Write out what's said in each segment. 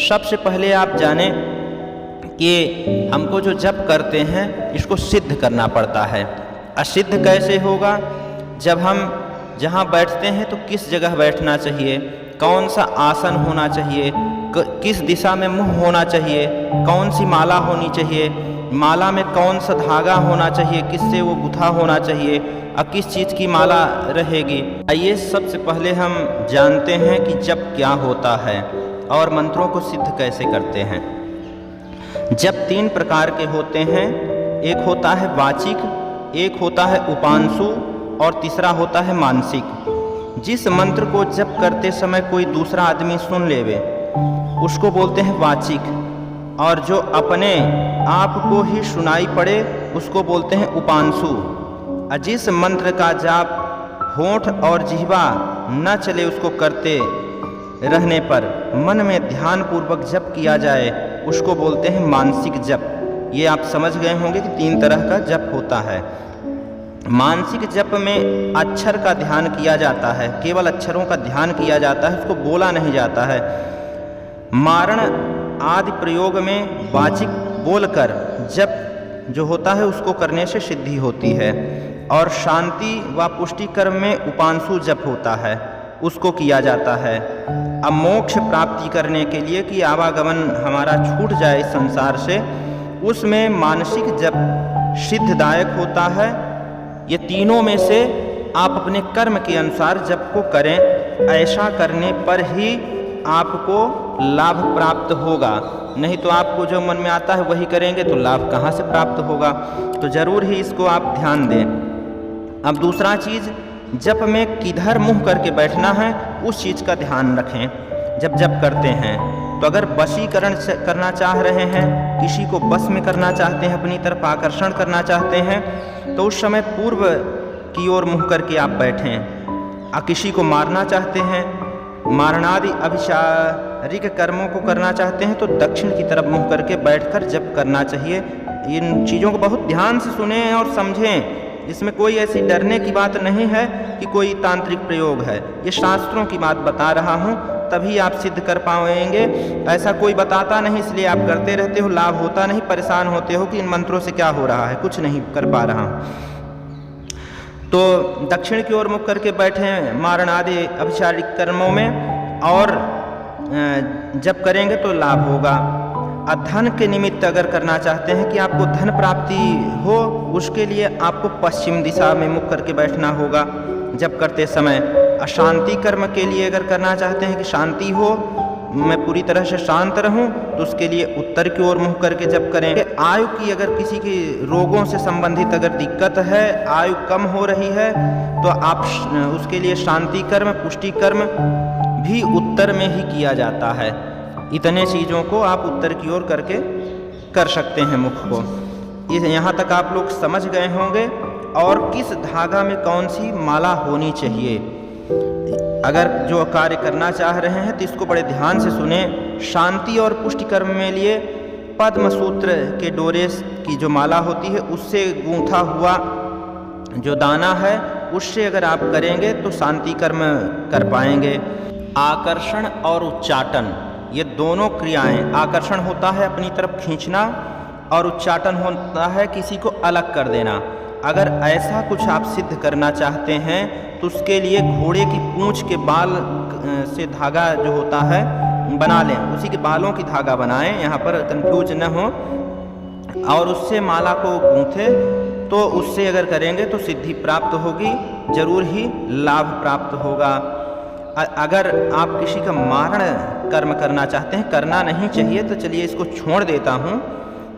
सबसे पहले आप जानें कि हमको जो जप करते हैं इसको सिद्ध करना पड़ता है। असिद्ध कैसे होगा? जब हम जहाँ बैठते हैं तो किस जगह बैठना चाहिए, कौन सा आसन होना चाहिए, किस दिशा में मुंह होना चाहिए, कौन सी माला होनी चाहिए, माला में कौन सा धागा होना चाहिए, किससे वो गुथा होना चाहिए और किस चीज़ की माला रहेगी। आइए सबसे पहले हम जानते हैं कि जप क्या होता है और मंत्रों को सिद्ध कैसे करते हैं। जप 3 प्रकार के होते हैं। एक होता है वाचिक, एक होता है उपांशु और तीसरा होता है मानसिक। जिस मंत्र को जप करते समय कोई दूसरा आदमी सुन लेवे उसको बोलते हैं वाचिक, और जो अपने आप को ही सुनाई पड़े उसको बोलते हैं उपांशु। और जिस मंत्र का जाप होंठ और जिह्वा न चले उसको करते रहने पर मन में ध्यान पूर्वक जप किया जाए उसको बोलते हैं मानसिक जप। ये आप समझ गए होंगे कि 3 तरह का जप होता है। मानसिक जप में अक्षर का ध्यान किया जाता है, केवल अक्षरों का ध्यान किया जाता है, उसको बोला नहीं जाता है। मारण आदि प्रयोग में वाचिक बोलकर जप जो होता है उसको करने से सिद्धि होती है, और शांति व पुष्टि कर्म में उपांशु जप होता है, उसको किया जाता है। अब मोक्ष प्राप्ति करने के लिए कि आवागमन हमारा छूट जाए इस संसार से, उसमें मानसिक जप सिद्धदायक होता है। ये तीनों में से आप अपने कर्म के अनुसार जप को करें, ऐसा करने पर ही आपको लाभ प्राप्त होगा। नहीं तो आपको जो मन में आता है वही करेंगे तो लाभ कहाँ से प्राप्त होगा। तो ज़रूर ही इसको आप ध्यान दें। अब दूसरा चीज़, जप में किधर मुंह करके बैठना है उस चीज़ का ध्यान रखें जब जप करते हैं। तो अगर वशीकरण करना चाह रहे हैं, किसी को बस में करना चाहते हैं, अपनी तरफ आकर्षण करना चाहते हैं, तो उस समय पूर्व की ओर मुँह करके आप बैठें। और किसी को मारना चाहते हैं, मारणादि अभिचारिक कर्मों को करना चाहते हैं, तो दक्षिण की तरफ मुँह करके बैठकर जप करना चाहिए। इन चीज़ों को बहुत ध्यान से सुनें और समझें। इसमें कोई ऐसी डरने की बात नहीं है कि कोई तांत्रिक प्रयोग है। ये शास्त्रों की बात बता रहा हूँ, तभी आप सिद्ध कर पाएंगे। ऐसा कोई बताता नहीं इसलिए आप करते रहते हो, लाभ होता नहीं, परेशान होते हो कि इन मंत्रों से क्या हो रहा है, कुछ नहीं कर पा रहा हूँ। तो दक्षिण की ओर मुख करके बैठें मारण आदि अभिचारिक कर्मों में, और जब करेंगे तो लाभ होगा। धन के निमित्त अगर करना चाहते हैं कि आपको धन प्राप्ति हो, उसके लिए आपको पश्चिम दिशा में मुख करके बैठना होगा जब करते समय। अशांति कर्म के लिए अगर करना चाहते हैं कि शांति हो, मैं पूरी तरह से शांत रहूं, तो उसके लिए उत्तर की ओर मुँह करके जप करें। आयु की अगर किसी की रोगों से संबंधित अगर दिक्कत है, आयु कम हो रही है, तो आप उसके लिए शांति कर्म, पुष्टि कर्म भी उत्तर में ही किया जाता है। इतने चीज़ों को आप उत्तर की ओर करके कर सकते हैं मुख को। यहाँ तक आप लोग समझ गए होंगे। और किस धागा में कौन सी माला होनी चाहिए, अगर जो कार्य करना चाह रहे हैं तो इसको बड़े ध्यान से सुने। शांति और पुष्टि कर्म में लिए पद्म सूत्र के डोरे की जो माला होती है उससे गूंथा हुआ जो दाना है उससे अगर आप करेंगे तो शांति कर्म कर पाएंगे। आकर्षण और उच्चाटन, ये दोनों क्रियाएं, आकर्षण होता है अपनी तरफ खींचना और उच्चाटन होता है किसी को अलग कर देना। अगर ऐसा कुछ आप सिद्ध करना चाहते हैं तो उसके लिए घोड़े की पूंछ के बाल से धागा जो होता है बना लें, उसी के बालों की धागा बनाएं, यहाँ पर कंफ्यूज न हो, और उससे माला को गूंथे। तो उससे अगर करेंगे तो सिद्धि प्राप्त होगी, जरूर ही लाभ प्राप्त होगा। अगर आप किसी का मारण कर्म करना चाहते हैं, करना नहीं चाहिए, तो चलिए इसको छोड़ देता हूँ।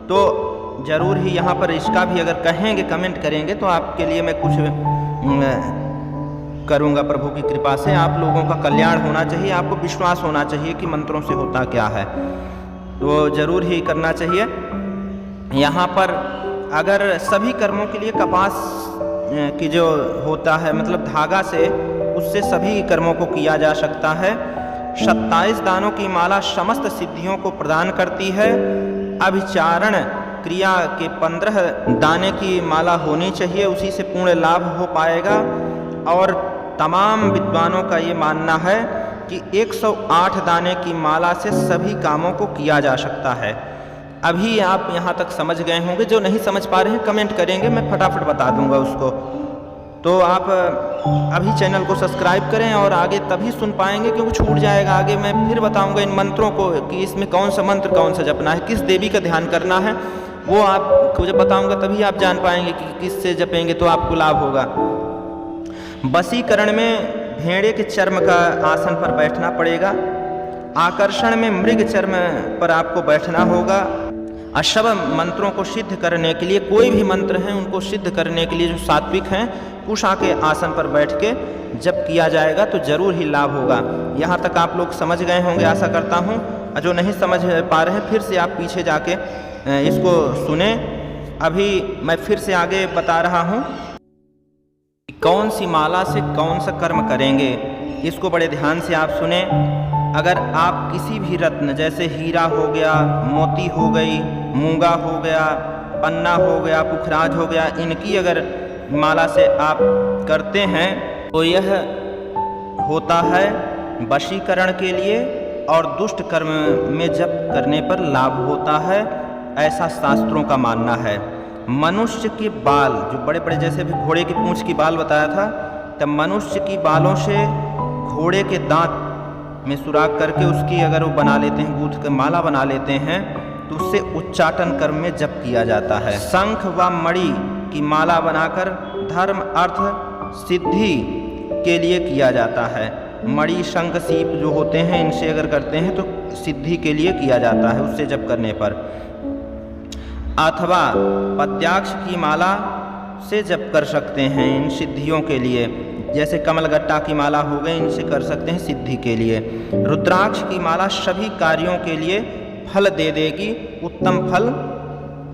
तो ज़रूर ही यहाँ पर इसका भी अगर कहेंगे, कमेंट करेंगे, तो आपके लिए मैं कुछ करूँगा प्रभु की कृपा से। आप लोगों का कल्याण होना चाहिए, आपको विश्वास होना चाहिए कि मंत्रों से होता क्या है, तो ज़रूर ही करना चाहिए। यहाँ पर अगर सभी कर्मों के लिए कपास की जो होता है, मतलब धागा से, उससे सभी कर्मों को किया जा सकता है। 27 दानों की माला समस्त सिद्धियों को प्रदान करती है। अभिचारण क्रिया के 15 दाने की माला होनी चाहिए, उसी से पूर्ण लाभ हो पाएगा। और तमाम विद्वानों का ये मानना है कि 108 दाने की माला से सभी कामों को किया जा सकता है। अभी आप यहाँ तक समझ गए होंगे, जो नहीं समझ पा रहे हैं कमेंट करेंगे, मैं फटाफट बता दूंगा उसको। तो आप अभी चैनल को सब्सक्राइब करें और आगे तभी सुन पाएंगे, क्योंकि छूट जाएगा। आगे मैं फिर बताऊंगा इन मंत्रों को कि इसमें कौन सा मंत्र कौन सा जपना है, किस देवी का ध्यान करना है, वो आपको जब बताऊंगा तभी आप जान पाएंगे कि किससे जपेंगे तो आपको लाभ होगा। वशीकरण में भेड़े के चर्म का आसन पर बैठना पड़ेगा। आकर्षण में मृग चर्म पर आपको बैठना होगा। अशुभ मंत्रों को सिद्ध करने के लिए, कोई भी मंत्र हैं उनको सिद्ध करने के लिए जो सात्विक हैं, कुशा के आसन पर बैठ के जब किया जाएगा तो जरूर ही लाभ होगा। यहाँ तक आप लोग समझ गए होंगे आशा करता हूँ। जो नहीं समझ पा रहे हैं फिर से आप पीछे जाके इसको सुने। अभी मैं फिर से आगे बता रहा हूँ कौन सी माला से कौन सा कर्म करेंगे, इसको बड़े ध्यान से आप सुने। अगर आप किसी भी रत्न जैसे हीरा हो गया, मोती हो गई, मूंगा हो गया, पन्ना हो गया, पुखराज हो गया, इनकी अगर माला से आप करते हैं तो यह होता है वशीकरण के लिए और दुष्ट कर्म में जप करने पर लाभ होता है, ऐसा शास्त्रों का मानना है। मनुष्य के बाल जो बड़े बड़े, जैसे भी घोड़े की पूंछ की बाल बताया था, तब मनुष्य की बालों से घोड़े के दांत में सुराख करके उसकी अगर वो बना लेते हैं, गूंथ कर माला बना लेते हैं, तो उससे उच्चाटन कर्म में जप किया जाता है। शंख व मणि की माला बनाकर धर्म अर्थ सिद्धि के लिए किया जाता है। मणि शंख सीप जो होते हैं, इनसे अगर करते हैं तो सिद्धि के लिए किया जाता है, उससे जप करने पर। अथवा पद्याक्ष की माला से जप कर सकते हैं इन सिद्धियों के लिए, जैसे कमलगट्टा की माला हो गई, इनसे कर सकते हैं सिद्धि के लिए। रुद्राक्ष की माला सभी कार्यों के लिए फल दे देगी, उत्तम फल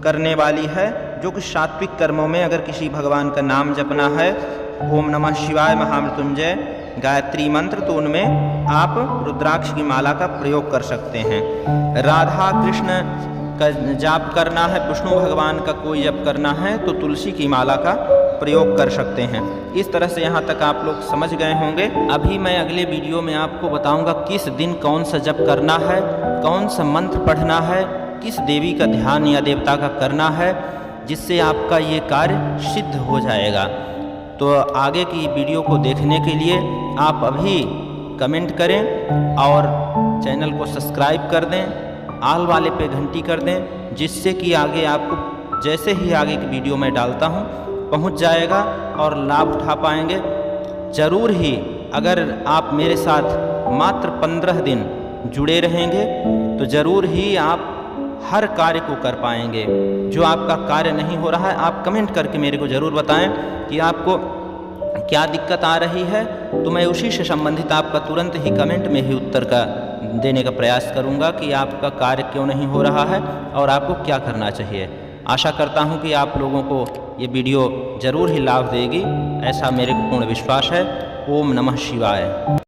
करने वाली है। जो कि सात्विक कर्मों में अगर किसी भगवान का नाम जपना है, ओम नमः शिवाय, महामृत्युंजय, गायत्री मंत्र, तो उनमें आप रुद्राक्ष की माला का प्रयोग कर सकते हैं। राधा कृष्ण का जाप करना है, विष्णु भगवान का कोई जप करना है तो तुलसी की माला का प्रयोग कर सकते हैं। इस तरह से यहाँ तक आप लोग समझ गए होंगे। अभी मैं अगले वीडियो में आपको बताऊंगा किस दिन कौन सा जप करना है, कौन सा मंत्र पढ़ना है, किस देवी का ध्यान या देवता का करना है, जिससे आपका ये कार्य सिद्ध हो जाएगा। तो आगे की वीडियो को देखने के लिए आप अभी कमेंट करें और चैनल को सब्सक्राइब कर दें, आल वाले पे घंटी कर दें, जिससे कि आगे आपको जैसे ही आगे की वीडियो मैं डालता हूँ पहुँच जाएगा और लाभ उठा पाएंगे। ज़रूर ही अगर आप मेरे साथ मात्र 15 दिन जुड़े रहेंगे तो ज़रूर ही आप हर कार्य को कर पाएंगे। जो आपका कार्य नहीं हो रहा है, आप कमेंट करके मेरे को ज़रूर बताएं कि आपको क्या दिक्कत आ रही है, तो मैं उसी से संबंधित आपका तुरंत ही कमेंट में ही उत्तर का देने का प्रयास करूंगा कि आपका कार्य क्यों नहीं हो रहा है और आपको क्या करना चाहिए। आशा करता हूं कि आप लोगों को ये वीडियो ज़रूर ही लाभ देगी, ऐसा मेरे को पूर्ण विश्वास है। ओम नमः शिवाय।